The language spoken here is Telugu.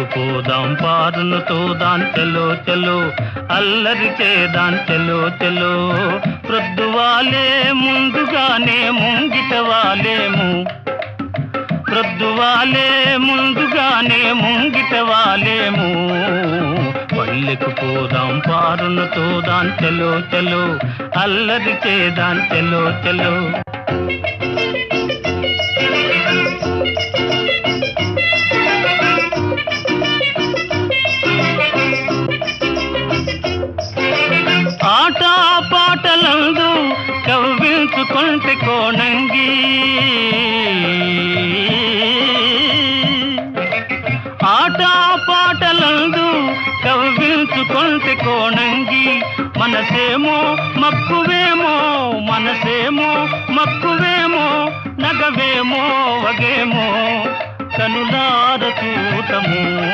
పల్లెకు పోదాం పారును తోదాం చెలో చెలో, అల్లరి చేదాం చెలో చెలో. ప్రొద్దువాలే ముందుగానే ముంగిట వాలేము, ప్రొద్దువాలే ముందుగానే ముంగిట వాలేము. పల్లెకు పోదాం పారును తోదాం చెలో చెలో, అల్లరి చేదాం చెలో చెలో. ఆట పాటలందు కవ్వించుకుంటే కోణంగి, ఆట పాటలందు కవ్వించుకుంటే కోణంగి. మనసేమో మక్కువేమో, మనసేమో మక్కువేమో, నగవేమో వగేమో కనులార చూతము.